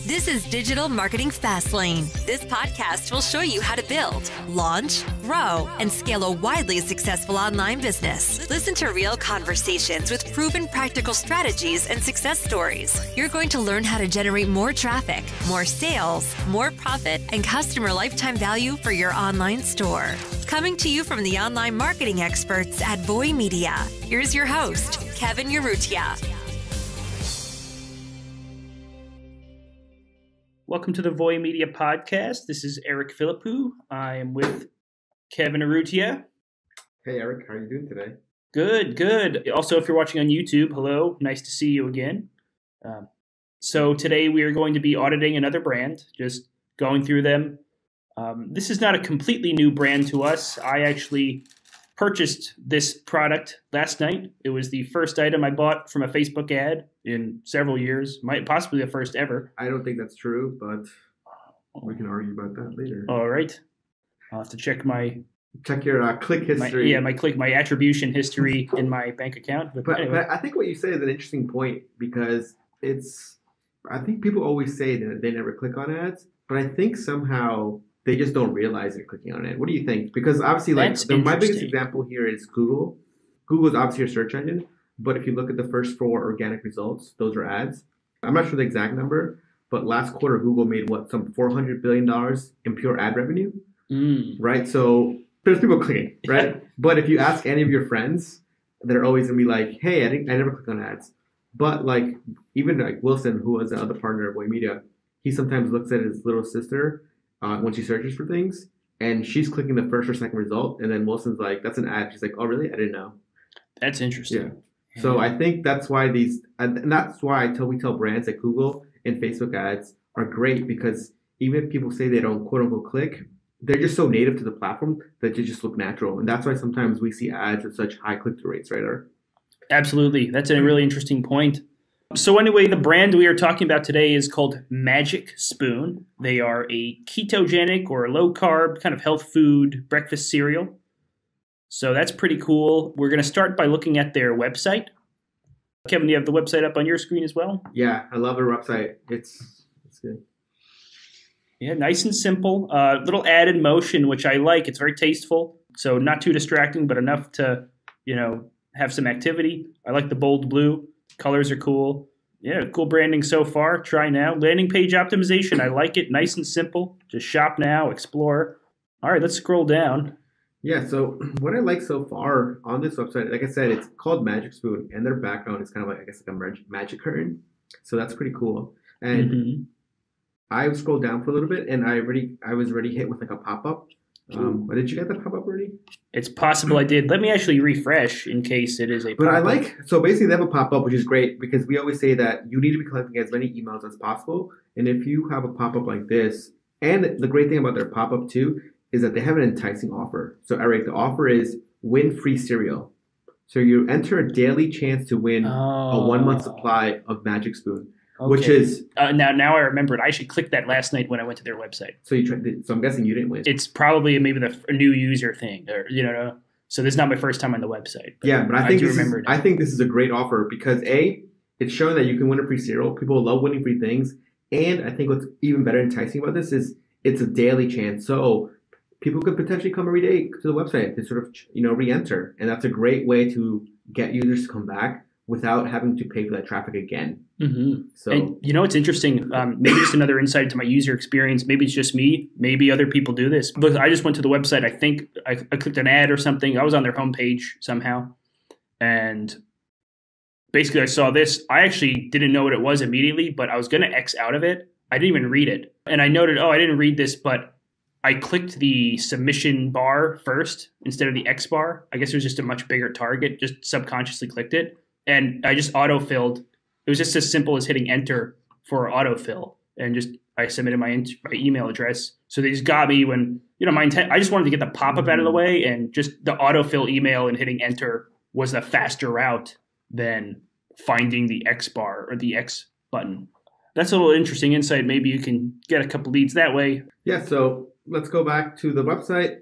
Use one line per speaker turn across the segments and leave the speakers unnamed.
This is Digital Marketing Fastlane. This podcast will show you how to build, launch, grow, and scale a widely successful online business. Listen to real conversations with proven practical strategies and success stories. You're going to learn how to generate more traffic, more sales, more profit, and customer lifetime value for your online store. Coming to you from the online marketing experts at Voy Media, here's your host, Kevin Urrutia.
Welcome to the Voy Media podcast. This is Eric Philippou. I am with Kevin Urrutia.
Hey, Eric. How are you doing today?
Good. Also, if you're watching on YouTube, hello. Nice to see you again. So today we are going to be auditing another brand, just going through them. This is not a completely new brand to us. I actually purchased this product last night. It was the first item I bought from a Facebook ad in several years, possibly the first ever.
I don't think that's true, but we can argue about that later.
All right. I'll have to check
your click history.
My attribution history in my bank account. But anyway.
But I think what you say is an interesting point because I think people always say that they never click on ads, but I think somehow they just don't realize they're clicking on it. What do you think? Because obviously, my biggest example here is Google. Google is obviously your search engine, but if you look at the first 4 organic results, those are ads. I'm not sure the exact number, but last quarter, Google made some $400 billion in pure ad revenue, right? So there's people clicking, right? But if you ask any of your friends, they're always gonna be like, hey, I never click on ads. But even Wilson, who was the other partner of Voy Media, he sometimes looks at his little sister when she searches for things, and she's clicking the first or second result, and then Wilson's like, that's an ad. She's like, oh, really? I didn't know.
That's interesting.
Yeah. So I think that's why and that's why we tell brands like Google and Facebook ads are great, because even if people say they don't quote unquote click, they're just so native to the platform that they just look natural. And that's why sometimes we see ads with such high click-through rates, right, Eric?
Absolutely. That's a really interesting point. So anyway, the brand we are talking about today is called Magic Spoon. They are a ketogenic or low-carb kind of health food breakfast cereal. So that's pretty cool. We're going to start by looking at their website. Kevin, do you have the website up on your screen as well?
Yeah, I love their website. It's good.
Yeah, nice and simple. Little added motion, which I like. It's very tasteful. So not too distracting, but enough to, have some activity. I like the bold blue. Colors are cool. Yeah, cool branding so far. Try now. Landing page optimization. I like it. Nice and simple. Just shop now, explore. All right, let's scroll down.
Yeah, so what I like so far on this website, like I said, it's called Magic Spoon, and their background is kind of like a magic curtain. So that's pretty cool. And I scrolled down for a little bit, and I was already hit with a pop-up. Did you get that pop-up already?
It's possible I did. Let me actually refresh in case it is a pop-up.
But so basically they have a pop-up, which is great because we always say that you need to be collecting as many emails as possible. And if you have a pop-up like this, and the great thing about their pop-up too, is that they have an enticing offer. So Eric, the offer is win free cereal. So you enter a daily chance to win a 1-month supply of Magic Spoon. Okay. Which is
now I remember it. I should click that last night when I went to their website.
So so I'm guessing you didn't win.
It's probably maybe a new user thing, or So this is not my first time on the website.
But I think this is a great offer because it's showing that you can win a free cereal. People love winning free things, and I think what's even better enticing about this is it's a daily chance. So people could potentially come every day to the website to sort of re-enter, and that's a great way to get users to come back without having to pay for that traffic again. So,
and it's interesting. Maybe just another insight to my user experience. Maybe it's just me. Maybe other people do this. Look, I just went to the website. I think I clicked an ad or something. I was on their homepage somehow, and basically I saw this. I actually didn't know what it was immediately, but I was going to X out of it. I didn't even read it, and I noted, I didn't read this, but I clicked the submission bar first instead of the X bar. I guess it was just a much bigger target. Just subconsciously clicked it. And I just autofilled. It was just as simple as hitting enter for autofill. And I submitted my email address. So they just got me when, my intent, I just wanted to get the pop-up out of the way. And just the autofill email and hitting enter was the faster route than finding the X bar or the X button. That's a little interesting insight. Maybe you can get a couple leads that way.
Yeah, so let's go back to the website.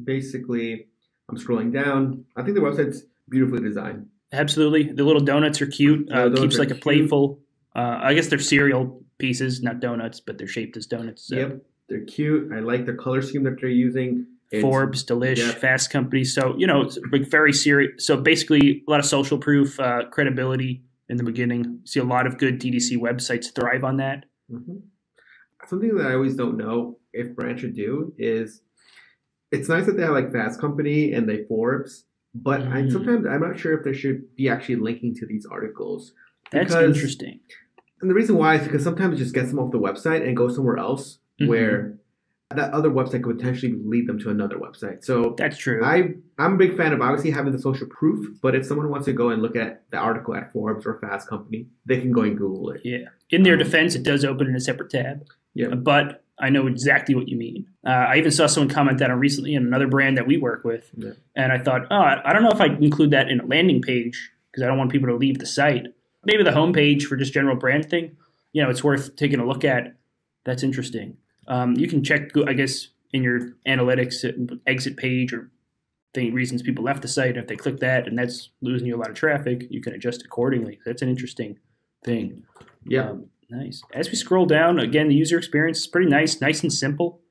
Basically, I'm scrolling down. I think the website's beautifully designed.
Absolutely. The little donuts are cute. Keeps like a playful, I guess they're cereal pieces, not donuts, but they're shaped as donuts. So.
Yep, they're cute. I like the color scheme that they're using.
Forbes, Delish, Fast Company. So, it's like very serious. So basically a lot of social proof, credibility in the beginning. You see a lot of good DTC websites thrive on that.
Mm-hmm. Something that I always don't know if brands should do is it's nice that they have like Fast Company and they Forbes, but sometimes I'm not sure if they should be actually linking to these articles.
That's interesting.
And the reason why is because sometimes it just gets them off the website and goes somewhere else where that other website could potentially lead them to another website. So
that's true.
I'm a big fan of obviously having the social proof, but if someone wants to go and look at the article at Forbes or Fast Company, they can go and Google it.
Yeah. In their defense, it does open in a separate tab.
Yeah.
But I know exactly what you mean. I even saw someone comment that on recently in another brand that we work with. Yeah. And I thought, I don't know if I include that in a landing page because I don't want people to leave the site. Maybe the homepage for just general brand thing, it's worth taking a look at. That's interesting. You can check, I guess, in your analytics exit page or reasons people left the site. If they click that and that's losing you a lot of traffic, you can adjust accordingly. That's an interesting thing.
Yeah.
Nice. As we scroll down, again, the user experience is pretty nice and simple.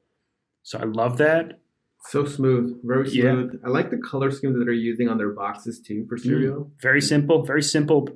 So I love that.
So smooth, very smooth. Yeah. I like the color scheme that they're using on their boxes too for cereal.
Very simple,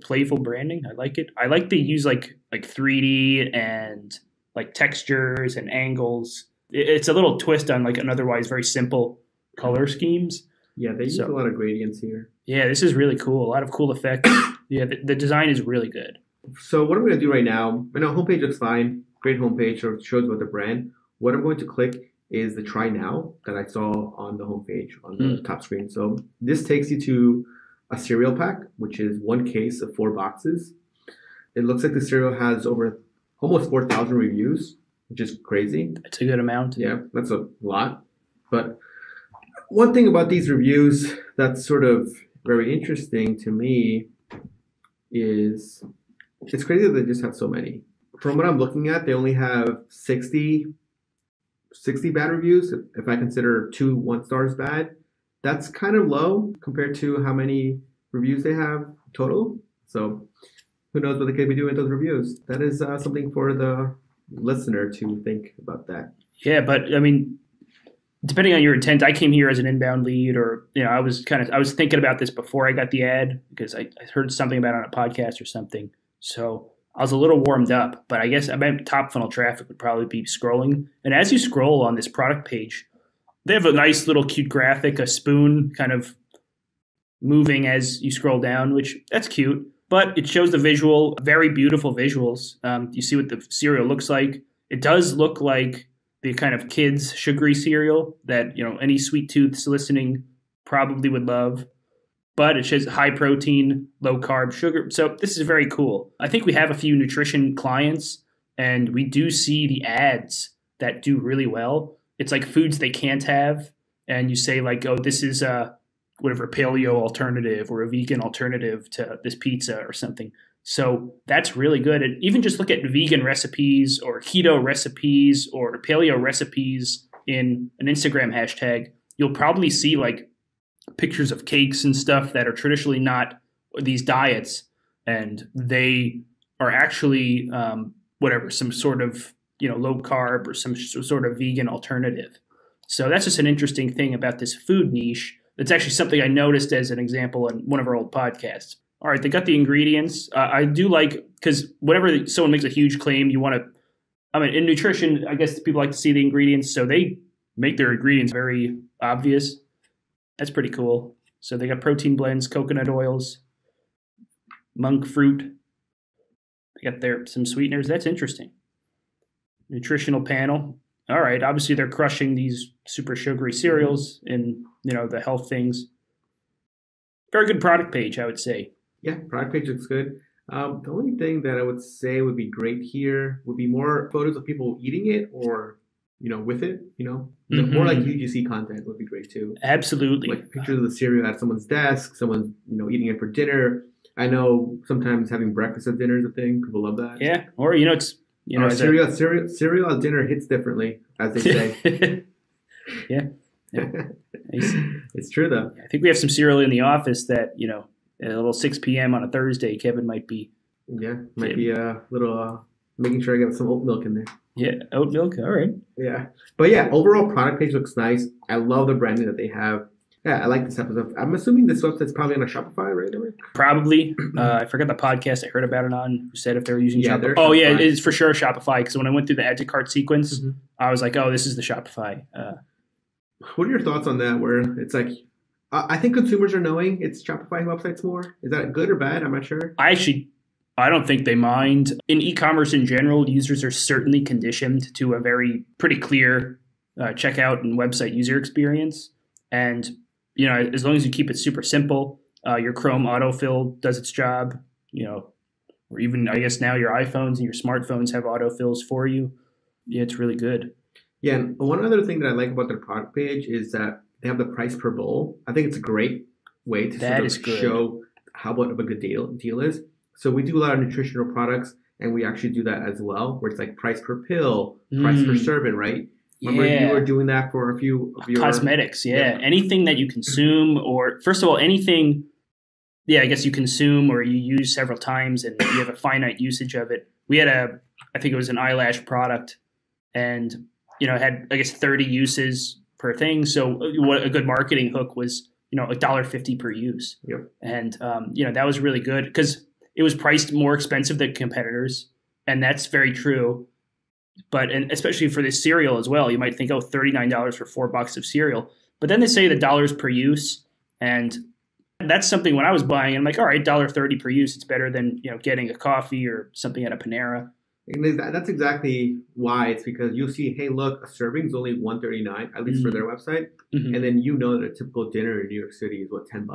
playful branding. I like it. I like they use like 3D and like textures and angles. It's a little twist on like an otherwise very simple color schemes.
Yeah, they use a lot of gradients here.
Yeah, this is really cool. A lot of cool effects. Yeah, the design is really good.
So what I'm going to do right now, I know homepage looks fine. Great homepage, so it shows about the brand. What I'm going to click is the try now that I saw on the homepage on the top screen. So this takes you to a cereal pack, which is one case of 4 boxes. It looks like the cereal has over almost 4,000 reviews, which is crazy.
That's a good amount.
Yeah, that's a lot. But one thing about these reviews that's sort of very interesting to me is it's crazy that they just have so many. From what I'm looking at, they only have 60 bad reviews. If I consider 2 1-stars bad, that's kind of low compared to how many reviews they have total. So who knows what they could be doing with those reviews? That is something for the listener to think about that.
Yeah, but I mean, depending on your intent, I came here as an inbound lead, or I was thinking about this before I got the ad because I heard something about it on a podcast or something. So I was a little warmed up, but I guess top funnel traffic would probably be scrolling. And as you scroll on this product page, they have a nice little cute graphic, a spoon kind of moving as you scroll down, which that's cute. But it shows the visual, very beautiful visuals. You see what the cereal looks like. It does look like the kind of kids sugary cereal that any sweet tooths listening probably would love. But it shows high protein, low carb, sugar. So this is very cool. I think we have a few nutrition clients, and we do see the ads that do really well. It's like foods they can't have, and you say like, oh, this is a whatever paleo alternative or a vegan alternative to this pizza or something. So that's really good. And even just look at vegan recipes or keto recipes or paleo recipes in an Instagram hashtag. You'll probably see like pictures of cakes and stuff that are traditionally not these diets, and they are actually some sort of low carb or some sort of vegan alternative. So that's just an interesting thing about this food niche. It's actually something I noticed as an example in one of our old podcasts. All right, they got the ingredients. I do like, because whenever someone makes a huge claim, you want to, in nutrition, I guess people like to see the ingredients, so they make their ingredients very obvious. That's pretty cool. So they got protein blends, coconut oils, monk fruit. They got some sweeteners. That's interesting. Nutritional panel. All right, obviously they're crushing these super sugary cereals in, the health things. Very good product page, I would say.
Yeah, product page looks good. The only thing that I would say would be great here would be more photos of people eating it or, with it, More like UGC content would be great too.
Absolutely.
Like pictures of the cereal at someone's desk, someone, eating it for dinner. I know sometimes having breakfast at dinner is a thing. People love that.
Yeah, or, it's...
cereal at dinner hits differently, as they say.
Yeah. Nice.
It's true, though.
I think we have some cereal in the office that, at a little 6 p.m. on a Thursday, Kevin might be.
Yeah, might be a little making sure I get some oat milk in there.
Yeah, oat milk. All right.
Yeah. But yeah, overall product page looks nice. I love the branding that they have. Yeah, I like this episode. I'm assuming this website's probably on a Shopify, right?
Probably. I forgot the podcast I heard about it on who said if they were using Shopify.
Oh,
yeah, it is for sure Shopify. Because when I went through the add to cart sequence, I was like, oh, this is the Shopify.
What are your thoughts on that? Where it's like, I think consumers are knowing it's Shopify websites more. Is that good or bad? I'm not sure.
I don't think they mind. In e-commerce in general, users are certainly conditioned to a pretty clear checkout and website user experience. And, you know, as long as you keep it super simple, your Chrome autofill does its job, you know, or even, I guess now your iPhones and your smartphones have autofills for you. Yeah, it's really good.
Yeah, and one other thing that I like about their product page is that they have the price per bowl. I think it's a great way to sort of show how what of a good deal is. So we do a lot of nutritional products, and we actually do that as well, where it's like price per pill, price per serving, right? Remember you were doing that for a few of your
cosmetics, anything that you consume, or first of all, anything, I guess you consume or you use several times and you have a finite usage of it. We had I think it was an eyelash product, and you know, it had, I guess, 30 uses per thing. So what a good marketing hook was, you know, $1.50 per use.
Yep.
And you know, that was really good because it was priced more expensive than competitors, and that's very true. But and especially for this cereal as well, you might think, oh, $39 for 4 bucks of cereal. But then they say the dollars per use, and that's something when I was buying, I'm like, all right, $1.30 per use, it's better than, you know, getting a coffee or something at a Panera.
And that's exactly why. It's because you'll see, hey, look, a serving is only $1.39, at least for their website, and then you know that a typical dinner in New York City is what, $10?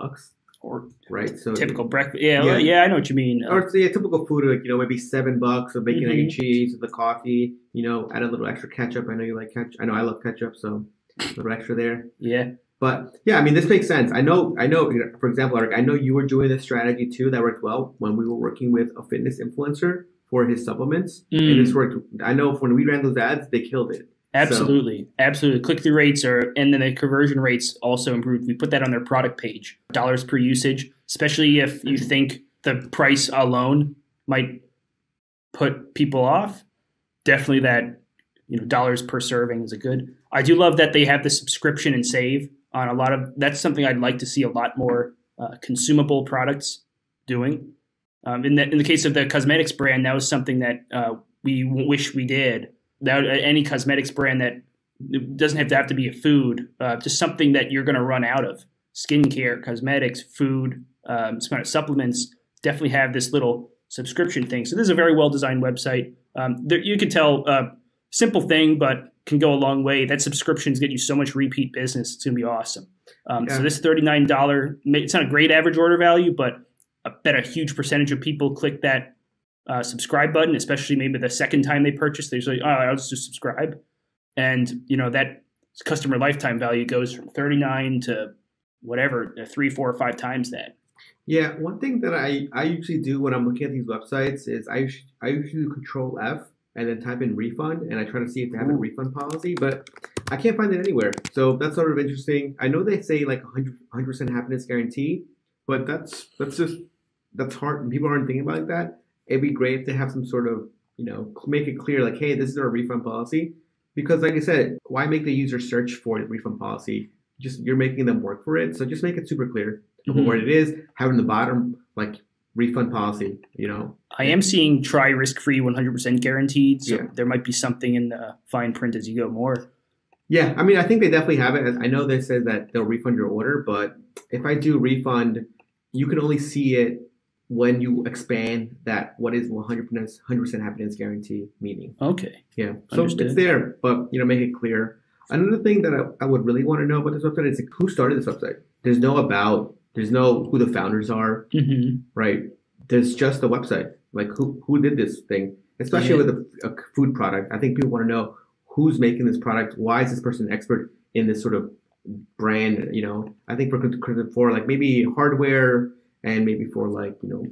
Or
right, so
typical breakfast. Yeah, I know what you mean.
Or typical food, like, you know, maybe $7 of bacon, egg, and cheese with the coffee. You know, add a little extra ketchup. I know you like ketchup. I know I love ketchup, so a little extra there.
Yeah.
But yeah, I mean, this makes sense. I know. You know, for example, Eric, I know you were doing this strategy too that worked well when we were working with a fitness influencer for his supplements, and this worked. I know when we ran those ads, they killed it.
Absolutely. Click-through rates and then the conversion rates also improved. We put that on their product page. Dollars per usage, especially if you think the price alone might put people off. Definitely that, you know, dollars per serving is a good. I do love that they have the subscription and save on a lot of. That's something I'd like to see a lot more consumable products doing. In the case of the cosmetics brand, that was something that we wish we did. That any cosmetics brand that doesn't have to be a food, just something that you're going to run out of. Skincare, cosmetics, food, some kind of supplements definitely have this little subscription thing. So this is a very well-designed website. You can tell, simple thing, but can go a long way. That subscriptions get you so much repeat business. It's going to be awesome. So this $39, it's not a great average order value, but I bet a huge percentage of people click that subscribe button, especially maybe the second time they purchase. They're like, oh, I'll just subscribe. And, you know, that customer lifetime value goes from 39 to whatever, 3, 4, or 5 times that.
Yeah, one thing that I usually do when I'm looking at these websites is I usually do Control F and then type in refund, and I try to see if they have a refund policy, but I can't find it anywhere. So that's sort of interesting. I know they say like 100% happiness guarantee, but that's hard, and people aren't thinking about it like that. It'd be great if they have some sort of, you know, make it clear like, hey, this is our refund policy. Because like I said, why make the user search for the refund policy? Just you're making them work for it. So just make it super clear what it is. Have in the bottom, like, refund policy, you know.
I am seeing try risk-free 100% guaranteed. So there might be something in the fine print as you go more.
Yeah, I mean, I think they definitely have it. I know they said that they'll refund your order, but if I do refund, you can only see it when you expand that what is 100% happiness guarantee meaning.
Okay.
Yeah. So Understood. It's there, but, you know, make it clear. Another thing that I would really want to know about this website is like, who started this website? There's no about, there's no who the founders are, right? There's just the website. Like who did this thing? Especially with a food product. I think people want to know who's making this product. Why is this person an expert in this sort of brand? You know, I think for like maybe hardware, and maybe for like, you know,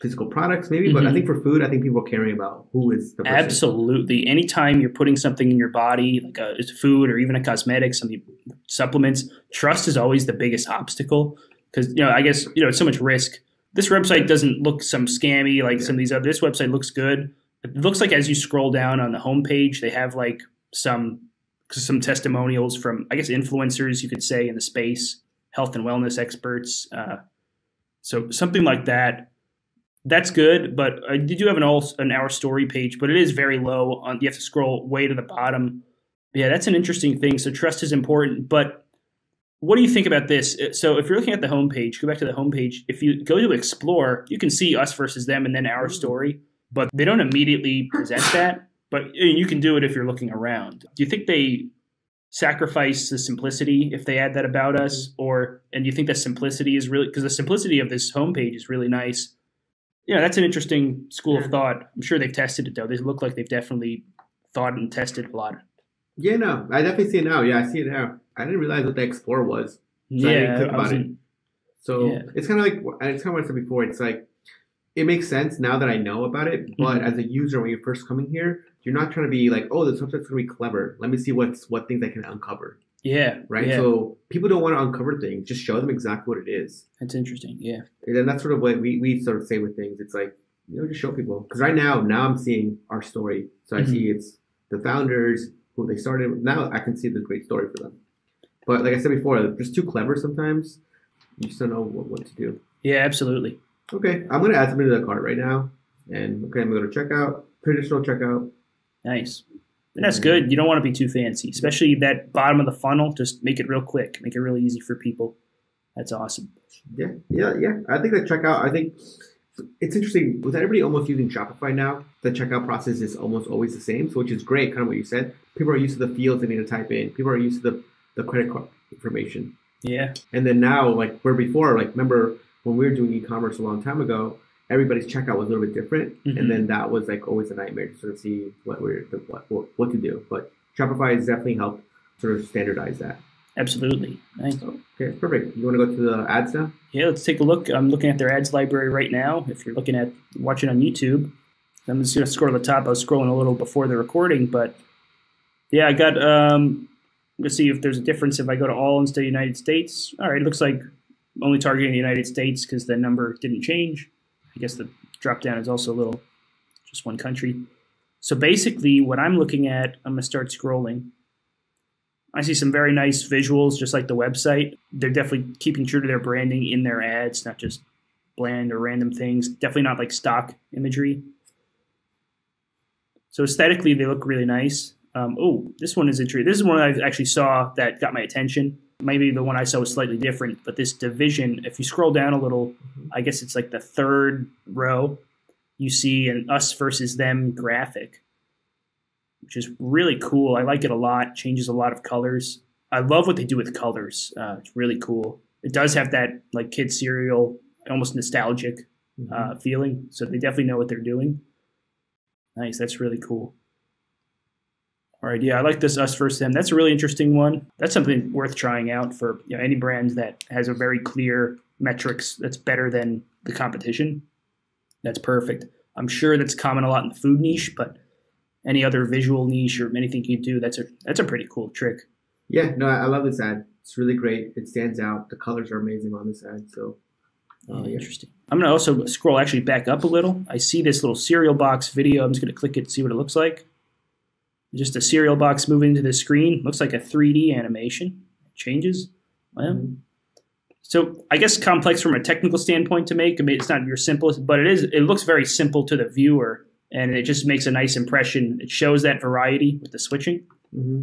physical products maybe. But I think for food, I think people are caring about who is the person.
Absolutely. Anytime you're putting something in your body, like it's food or even a cosmetic, something supplements, trust is always the biggest obstacle. Because, you know, I guess, you know, it's so much risk. This website doesn't look some scammy like some of these other. This website looks good. It looks like as you scroll down on the homepage, they have like some testimonials from, I guess, influencers, you could say, in the space, health and wellness experts. So something like that. That's good, but I did have an Our Story page, but it is very low. You have to scroll way to the bottom. Yeah, that's an interesting thing. So trust is important, but what do you think about this? So if you're looking at the homepage, go back to the homepage. If you go to Explore, you can see us versus them and then Our Story, but they don't immediately present that. But you can do it if you're looking around. Do you think they sacrifice the simplicity if they add that about us? And do you think that simplicity is really, because the simplicity of this homepage is really nice. Yeah, that's an interesting school of thought. I'm sure they've tested it, though. They look like they've definitely thought and tested a lot.
Yeah, no, I definitely see it now. Yeah, I see it now. I didn't realize what the Explorer was. So I didn't click about it. So it's kind of like, it's kind of what I said before. It's like, it makes sense now that I know about it. But as a user, when you're first coming here, you're not trying to be like, oh, this website's going to be clever. Let me see what things I can uncover.
Yeah.
Right?
Yeah.
So people don't want to uncover things. Just show them exactly what it is.
That's interesting. Yeah.
And that's sort of what we sort of say with things. It's like, just show people. Because right now I'm seeing Our Story. So I see it's the founders, who they started. Now I can see the great story for them. But like I said before, they're just too clever sometimes. You just don't know what to do.
Yeah, absolutely.
Okay, I'm going to add something to the cart right now. And I'm going to go to checkout, traditional checkout.
Nice. That's good. You don't want to be too fancy, especially that bottom of the funnel. Just make it real quick. Make it really easy for people. That's awesome.
Yeah. I think that checkout, it's interesting. With everybody almost using Shopify now, the checkout process is almost always the same, so which is great, kind of what you said. People are used to the fields they need to type in. People are used to the credit card information.
Yeah.
And then now, like where before, like remember when we were doing e-commerce a long time ago, everybody's checkout was a little bit different, and then that was like always a nightmare to sort of see what to do. But Shopify has definitely helped sort of standardize that.
Absolutely. Nice.
Okay, perfect. You want to go to the ads now?
Yeah, let's take a look. I'm looking at their ads library right now. If you're watching on YouTube, I'm just going to scroll to the top. I was scrolling a little before the recording, but yeah, I got, let's see if there's a difference if I go to all instead of United States. All right, it looks like only targeting the United States because the number didn't change. I guess the drop down is also just one country. So basically what I'm looking at, I'm going to start scrolling. I see some very nice visuals, just like the website. They're definitely keeping true to their branding in their ads, not just bland or random things. Definitely not like stock imagery. So aesthetically, they look really nice. This one is interesting. This is one I actually saw that got my attention. Maybe the one I saw was slightly different, but this division, if you scroll down a little, I guess it's like the third row, you see an us versus them graphic, which is really cool. I like it a lot. Changes a lot of colors. I love what they do with colors. It's really cool. It does have that like kid cereal, almost nostalgic feeling. So they definitely know what they're doing. Nice. That's really cool. All right. Yeah, I like this us versus them. That's a really interesting one. That's something worth trying out for any brand that has a very clear metrics that's better than the competition. That's perfect. I'm sure that's common a lot in the food niche, but any other visual niche or anything you do, that's a pretty cool trick.
Yeah, no, I love this ad. It's really great. It stands out. The colors are amazing on this ad. So
interesting. I'm going to also scroll actually back up a little. I see this little cereal box video. I'm just going to click it and see what it looks like. Just a cereal box moving into the screen. Looks like a 3D animation. It changes. Well, so I guess complex from a technical standpoint to make. I mean, it's not your simplest, but it looks very simple to the viewer, and it just makes a nice impression. It shows that variety with the switching,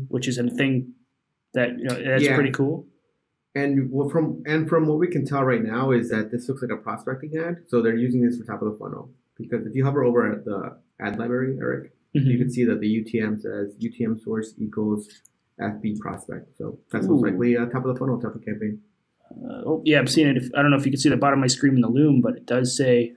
which is a thing that that's pretty cool.
And from what we can tell right now is that this looks like a prospecting ad. So they're using this for top of the funnel, because if you hover over at the ad library, Eric, you can see that the UTM says UTM source equals FB prospect. So that's most likely top of the funnel type of campaign.
I'm seeing it. I don't know if you can see the bottom of my screen in the loom, but it does say.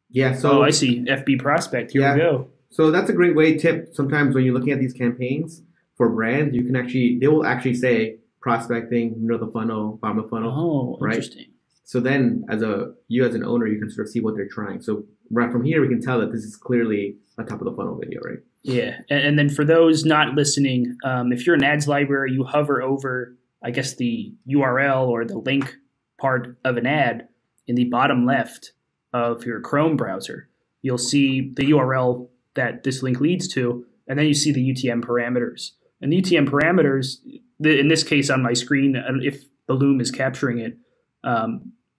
Yeah. So
I see FB prospect. Here we go.
So that's a great tip. Sometimes when you're looking at these campaigns for brands, they will actually say prospecting, middle of the funnel, bottom of the funnel.
Oh,
right?
Interesting.
So then as an owner, you can sort of see what they're trying. So right from here, we can tell that this is clearly a top of the funnel video, right?
Yeah. And then for those not listening, if you're an ads library, you hover over, I guess, the URL or the link part of an ad in the bottom left of your Chrome browser. you'll see the URL that this link leads to, and then you see the UTM parameters. And the UTM parameters, in this case on my screen, if the Loom is capturing it,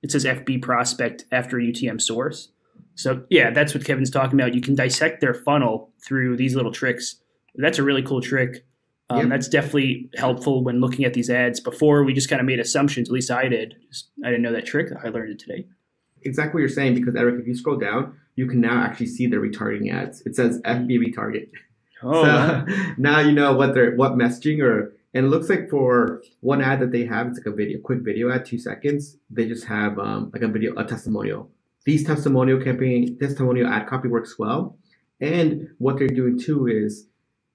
it says FB prospect after UTM source. So yeah, that's what Kevin's talking about. You can dissect their funnel through these little tricks. That's a really cool trick. That's definitely helpful when looking at these ads. Before, we just kind of made assumptions. At least I did. I didn't know that trick. I learned it today.
Exactly what you're saying, because Eric, if you scroll down, you can now actually see the retargeting ads. It says FB retarget.
Oh,
so now you know what messaging and it looks like for one ad that they have, it's like a quick video ad, 2 seconds. They just have like a testimonial. These testimonial ad copy works well. And what they're doing too is,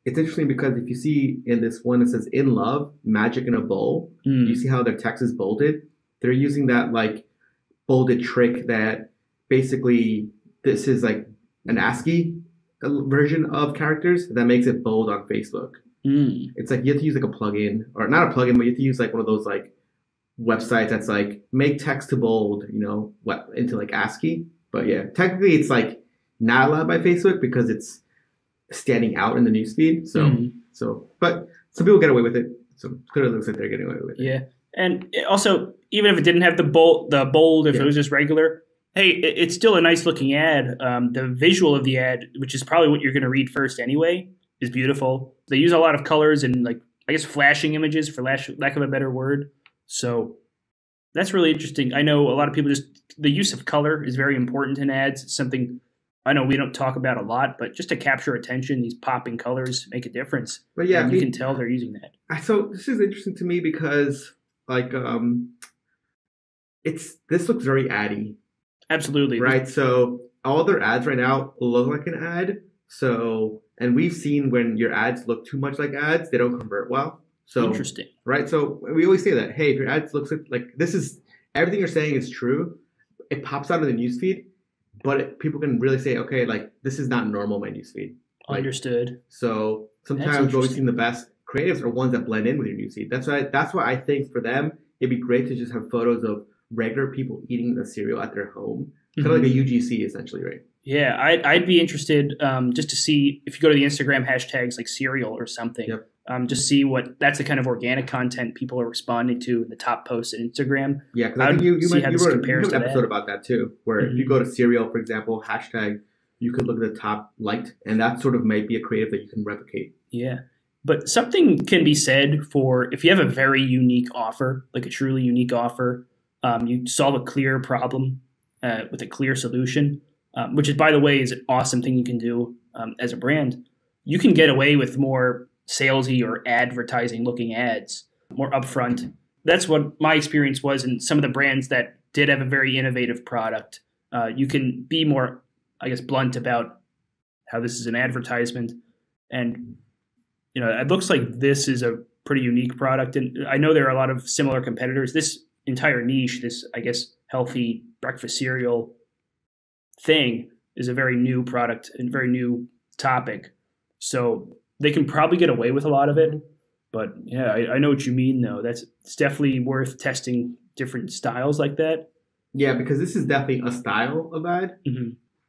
it's interesting because if you see in this one that says "in love, magic in a bowl," you see how their text is bolded. They're using that like bolded trick that basically this is like an ASCII version of characters that makes it bold on Facebook. It's like you have to use like a plugin, or not a plugin, but you have to use like one of those like websites that's like make text to bold, into like ASCII. But yeah, technically it's like not allowed by Facebook because it's standing out in the newsfeed. So, but some people get away with it. So clearly looks like they're getting away with it.
Yeah, and also even if it didn't have the bold, if it was just regular, hey, it's still a nice looking ad. The visual of the ad, which is probably what you're going to read first anyway, is beautiful. They use a lot of colors and like I guess flashing images, for lack of a better word. So that's really interesting. I know a lot of people the use of color is very important in ads. It's something I know we don't talk about a lot, but just to capture attention, these popping colors make a difference.
But yeah,
you can tell they're using that.
So this is interesting to me because like this looks very addy.
Absolutely.
Right. So all their ads right now look like an ad. So, and we've seen when your ads look too much like ads, they don't convert well. So
interesting.
Right. So we always say that, hey, if your ads looks like this is everything you're saying is true, it pops out in the newsfeed. But people can really say, okay, like this is not normal my newsfeed. Like,
understood.
So sometimes what we've seen the best creatives are ones that blend in with your newsfeed. That's why I think for them it'd be great to just have photos of regular people eating the cereal at their home, kind of like a UGC essentially, right?
Yeah, I'd be interested just to see if you go to the Instagram hashtags like cereal or something.
Yep.
Just see that's the kind of organic content people are responding to in the top posts on Instagram.
Yeah, because I think you wrote an episode
that.
about that too, where if you go to cereal, for example, hashtag, you could look at the top liked, and that sort of might be a creative that you can replicate.
Yeah, but something can be said for if you have a very unique offer, like a truly unique offer, you solve a clear problem with a clear solution, which is, by the way, is an awesome thing you can do as a brand. You can get away with more salesy or advertising looking ads, more upfront. That's what my experience was in some of the brands that did have a very innovative product. You can be more, I guess, blunt about how this is an advertisement. And, it looks like this is a pretty unique product. And I know there are a lot of similar competitors. This entire niche, this, I guess, healthy breakfast cereal thing is a very new product and very new topic. So they can probably get away with a lot of it. But yeah, I know what you mean, though. It's definitely worth testing different styles like that.
Yeah, because this is definitely a style of ad.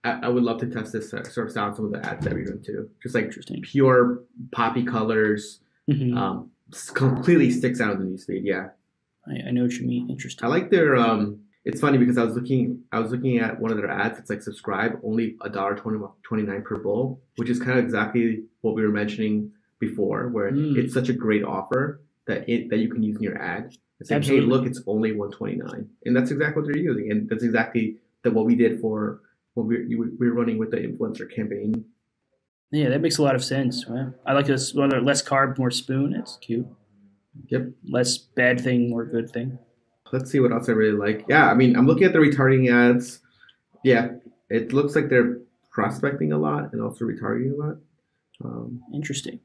I would love to test this sort of style on some of the ads that we're doing too. Just like pure poppy colors, completely sticks out of the newsfeed. Yeah,
I know what you mean. Interesting.
I like their. It's funny because I was looking at one of their ads. It's like subscribe, only $1.29 per bowl, which is kind of exactly what we were mentioning before, where it's such a great offer that you can use in your ad. It's like, hey, look, it's only $1.29, and that's exactly what they're using, and that's exactly what we did for when we were running with the influencer campaign.
Yeah, that makes a lot of sense. Wow. I like this one. Less carb, more spoon. It's cute.
Yep.
Less bad thing, more good thing.
Let's see what else I really like. Yeah, I mean, I'm looking at the retargeting ads. Yeah, it looks like they're prospecting a lot and also retargeting a lot.
Interesting.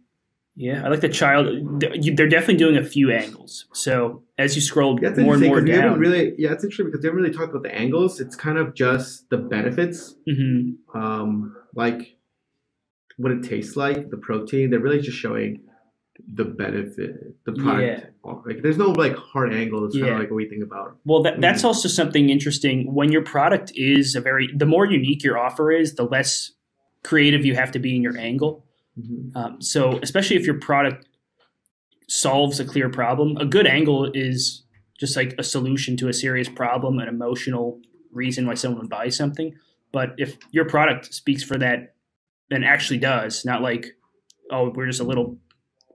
Yeah, I like the child. They're definitely doing a few angles. So as you scroll more and more down.
It's interesting because they haven't really talked about the angles. It's kind of just the benefits, like what it tastes like, the protein. They're really just showing the benefit, the product. Like, there's no like hard angle. It's kind of like what we think about.
Well, that's also something interesting. When your product is the more unique your offer is, the less creative you have to be in your angle. So especially if your product solves a clear problem, a good angle is just like a solution to a serious problem, an emotional reason why someone would buy something. But if your product speaks for that and actually does, not like, oh, we're just a little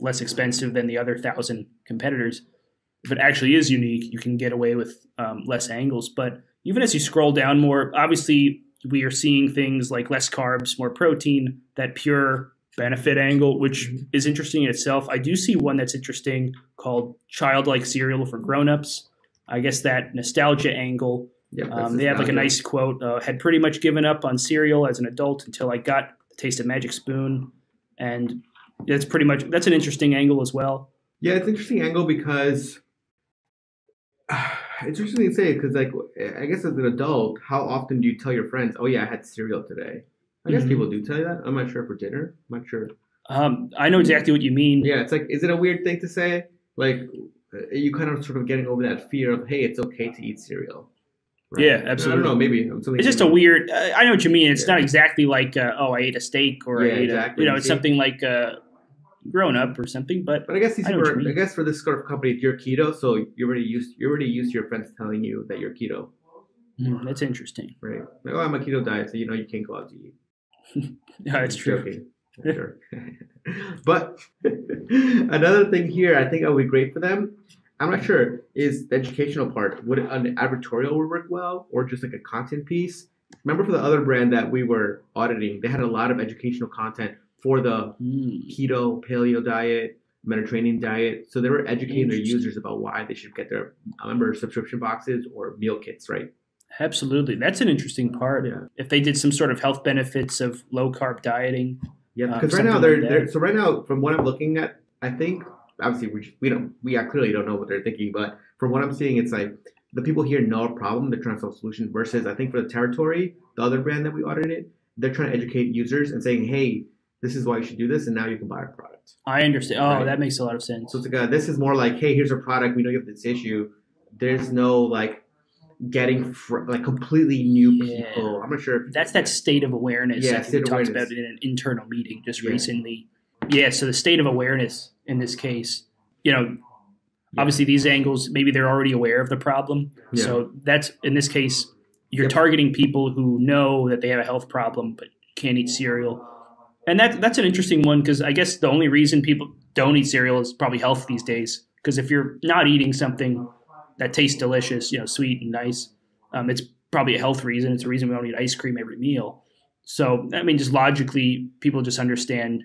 less expensive than the other 1,000 competitors. If it actually is unique, you can get away with less angles. But even as you scroll down more, obviously we are seeing things like less carbs, more protein, that pure benefit angle, which is interesting in itself. I do see one that's interesting called childlike cereal for grownups. I guess that nostalgia angle. They have like a nice quote, had pretty much given up on cereal as an adult until I got the taste of Magic Spoon. And that's an interesting angle as well.
Yeah, it's an interesting angle because it's interesting to say, because like, I guess as an adult, how often do you tell your friends, oh yeah, I had cereal today? I guess people do tell you that. I'm not sure for dinner. I'm not sure.
I know exactly what you mean.
Yeah, it's like, is it a weird thing to say? Like, you kind of sort of getting over that fear of, hey, it's okay to eat cereal. Right?
Yeah, absolutely.
I don't know, maybe.
It's just a weird, I know what you mean. It's not exactly like, I ate a steak or I ate it's something like grown up or something. But
I guess I guess for this sort of company, you're keto, so you're already used to your friends telling you that you're keto.
That's interesting.
Right. Like, oh, I'm a keto diet, so you can't go out to eat.
Yeah, it's true.
Okay. Sure. But another thing here, I think that would be great for them. I'm not sure, is the educational part. Would an advertorial work well, or just like a content piece? Remember for the other brand that we were auditing, they had a lot of educational content for the keto, paleo diet, Mediterranean diet. So they were educating their users about why they should get their subscription boxes or meal kits, right?
Absolutely. That's an interesting part. Yeah. If they did some sort of health benefits of low carb dieting.
Yeah, because right now right now, from what I'm looking at, I think obviously we clearly don't know what they're thinking, but from what I'm seeing, it's like the people here know a problem, they're trying to solve a solution, versus I think for the Territory, the other brand that we audited, they're trying to educate users and saying, hey, this is why you should do this, and now you can buy our product.
I understand. Oh, right? That makes a lot of sense.
So it's like this is more like, hey, here's our product. We know you have this issue. There's no like getting like completely new people. I'm not sure.
That's that state of awareness.
Yeah,
we talked about it in an internal meeting just recently. Yeah, so the state of awareness in this case, obviously these angles, maybe they're already aware of the problem. Yeah. So that's, in this case, you're targeting people who know that they have a health problem but can't eat cereal. And that's an interesting one, because I guess the only reason people don't eat cereal is probably health these days. Because if you're not eating something that tastes delicious, sweet and nice, it's probably a health reason. It's a reason we don't eat ice cream every meal. So, I mean, just logically, people just understand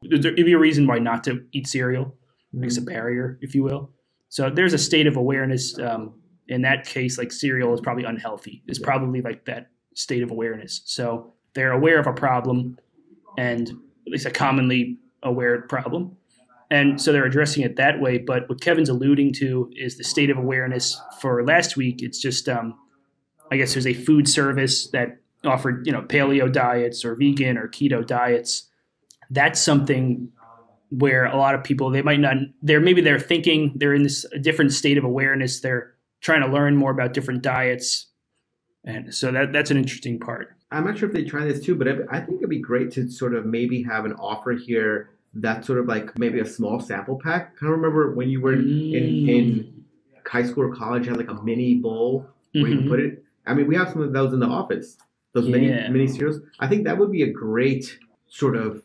there'd be a reason why not to eat cereal. Makes a barrier, if you will. So there's a state of awareness. In that case, like cereal is probably unhealthy. It's probably like that state of awareness. So they're aware of a problem, and at least a commonly aware problem. And so they're addressing it that way. But what Kevin's alluding to is the state of awareness for last week. It's just, I guess there's a food service that offered, paleo diets or vegan or keto diets. That's something where a lot of people, they might not, they're thinking they're in this different state of awareness. They're trying to learn more about different diets. And so that's an interesting part.
I'm not sure if they try this too, but I think it'd be great to sort of maybe have an offer here that's sort of like maybe a small sample pack. Kind of remember when you were in high school or college, you had like a mini bowl where you put it. I mean, we have some of those in the office, those mini cereals. I think that would be a great sort of,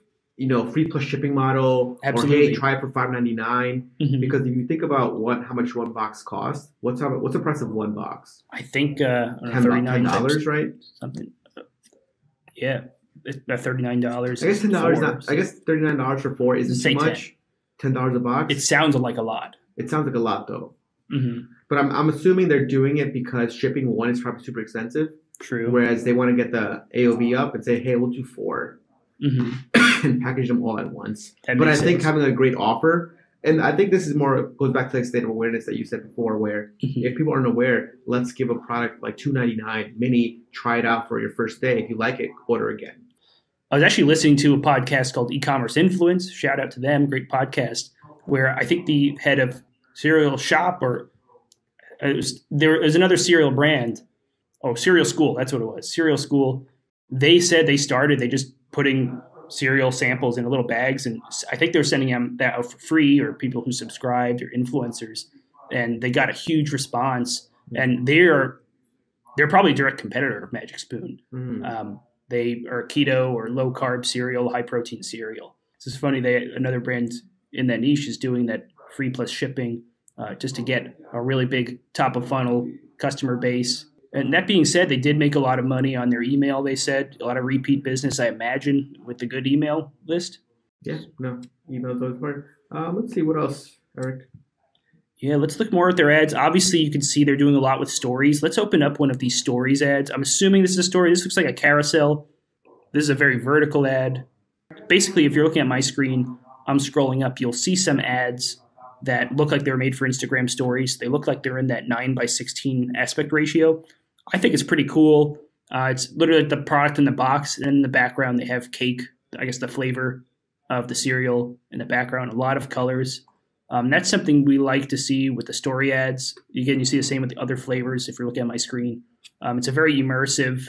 free plus shipping model. Absolutely. Or hey, try it for $5.99. Because if you think about how much one box costs, what's the price of one box?
I think
$10, right?
Something. Yeah, about $39.
I guess $10. I guess $39 for 4 isn't too much. $10 a box.
It sounds like a lot.
It sounds like a lot though. But I'm assuming they're doing it because shipping one is probably super expensive.
True.
Whereas they want to get the AOV up and say, hey, we'll do 4 and package them all at once. But I think having a great offer, and I think this is goes back to the state of awareness that you said before, where if people aren't aware, let's give a product like $2.99 mini, try it out for your first day. If you like it, order again.
I was actually listening to a podcast called E-Commerce Influence. Shout out to them. Great podcast. where I think the head of Cereal Shop there was another cereal brand. Oh, Cereal School. That's what it was. Cereal School. They said they just putting cereal samples in little bags. And I think they're sending them that out for free, or people who subscribed, or influencers. And they got a huge response. And they're probably a direct competitor of Magic Spoon. They are keto or low carb cereal, high protein cereal. It's just funny. Another brand in that niche is doing that free plus shipping just to get a really big top of funnel customer base. And that being said, they did make a lot of money on their email. They said a lot of repeat business, I imagine, with the good email list.
Yeah, no, email's always part. Let's see what else, Eric.
Yeah, let's look more at their ads. Obviously, you can see they're doing a lot with stories. Let's open up one of these stories ads. I'm assuming this is a story. This looks like a carousel. This is a very vertical ad. Basically, if you're looking at my screen, I'm scrolling up. You'll see some ads that look like they're made for Instagram stories. They look like they're in that 9:16 aspect ratio. I think it's pretty cool. It's literally the product in the box, and in the background they have cake, I guess the flavor of the cereal in the background, a lot of colors. That's something we like to see with the story ads. Again, you see the same with the other flavors if you're looking at my screen. It's a very immersive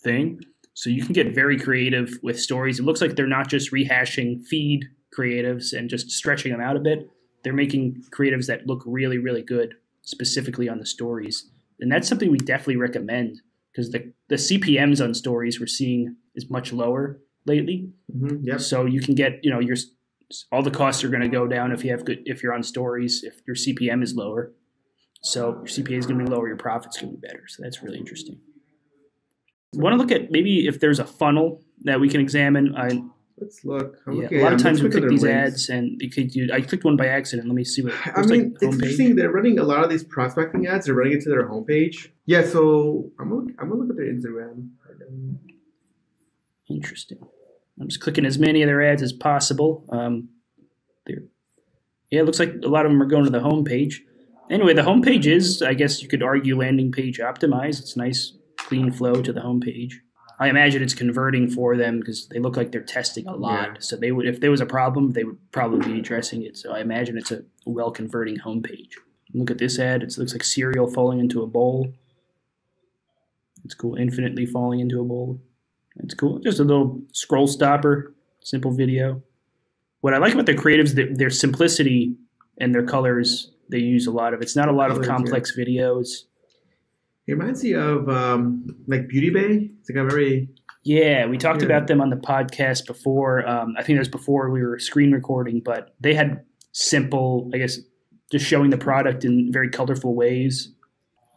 thing, so you can get very creative with stories. It looks like they're not just rehashing feed creatives and just stretching them out a bit. They're making creatives that look really, really good, specifically on the stories. And that's something we definitely recommend, because the CPMs on stories we're seeing is much lower lately.
Yep.
So you can get, all the costs are going to go down if you're on stories, if your CPM is lower. So your CPA is going to be lower, your profit's going to be better. So that's really interesting. Want to look at maybe if there's a funnel that we can examine.
Let's look.
A lot of times we click these ads, and I clicked one by accident. Let me see what it looks like.
It's interesting. They're running a lot of these prospecting ads. They're running it to their homepage. Yeah, so I'm gonna look at their Instagram.
Interesting. I'm just clicking as many of their ads as possible. It looks like a lot of them are going to the homepage. Anyway, the homepage is, I guess you could argue, landing page optimized. It's nice, clean flow to the homepage. I imagine it's converting for them because they look like they're testing a lot. Yeah. So they would, if there was a problem, they would probably be addressing it. So I imagine it's a well-converting homepage. Look at this ad. It looks like cereal falling into a bowl. It's cool. Infinitely falling into a bowl. It's cool. Just a little scroll stopper, simple video. What I like about their creatives, their simplicity and their colors. They use a lot of. It's not a lot of complex videos.
It reminds me of like Beauty Bay. It's like a very...
Yeah, we talked about them on the podcast before. I think it was before we were screen recording, but they had simple, I guess, just showing the product in very colorful ways.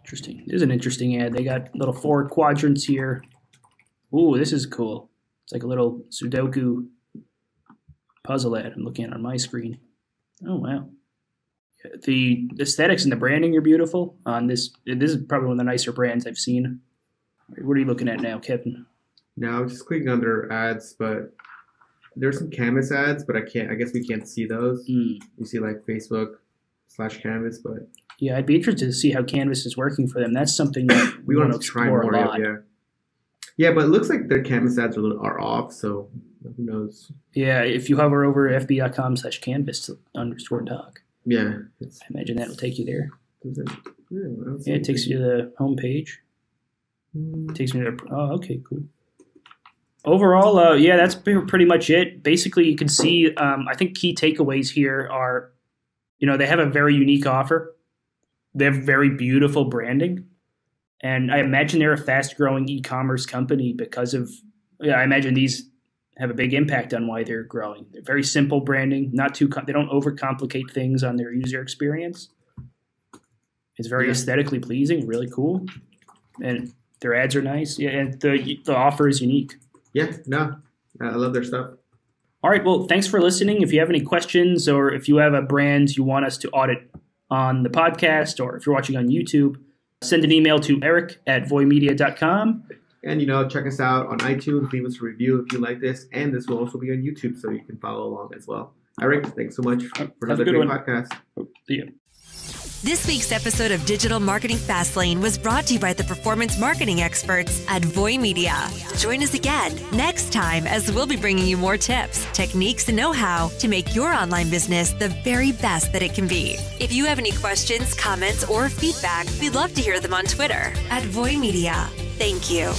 Interesting. This is an interesting ad. They got little 4 quadrants here. Ooh, this is cool. It's like a little Sudoku puzzle ad I'm looking at on my screen. Oh, wow. The aesthetics and the branding are beautiful on this. This is probably one of the nicer brands I've seen. What are you looking at now, Kevin?
Now I'm just clicking on their ads, but there's some Canvas ads, but I guess we can't see those. You see like Facebook/Canvas, but
yeah, I'd be interested to see how Canvas is working for them. That's something that we want to explore a lot.
Yeah, but it looks like their Canvas ads are off, so who knows?
Yeah, if you hover over fb.com/canvas_doc.
Yeah.
I imagine that will take you there. Yeah, it takes you to the home page. It takes me to okay, cool. Overall, yeah, that's pretty much it. Basically, you can see, I think key takeaways here are, they have a very unique offer. They have very beautiful branding. And I imagine they're a fast-growing e-commerce company because of, I imagine these have a big impact on why they're growing. They're very simple branding, they don't overcomplicate things on their user experience. It's very aesthetically pleasing, really cool. And their ads are nice. Yeah, and the offer is unique.
Yeah, no, I love their stuff.
All right, well, thanks for listening. If you have any questions or if you have a brand you want us to audit on the podcast, or if you're watching on YouTube, send an email to eric@voymedia.com.
And, check us out on iTunes. Leave us a review if you like this. And this will also be on YouTube, so you can follow along as well. Eric, thanks so much for another great podcast.
See you.
This week's episode of Digital Marketing Fastlane was brought to you by the performance marketing experts at Voy Media. Join us again next time as we'll be bringing you more tips, techniques, and know-how to make your online business the very best that it can be. If you have any questions, comments, or feedback, we'd love to hear them on Twitter at Voy Media. Thank you.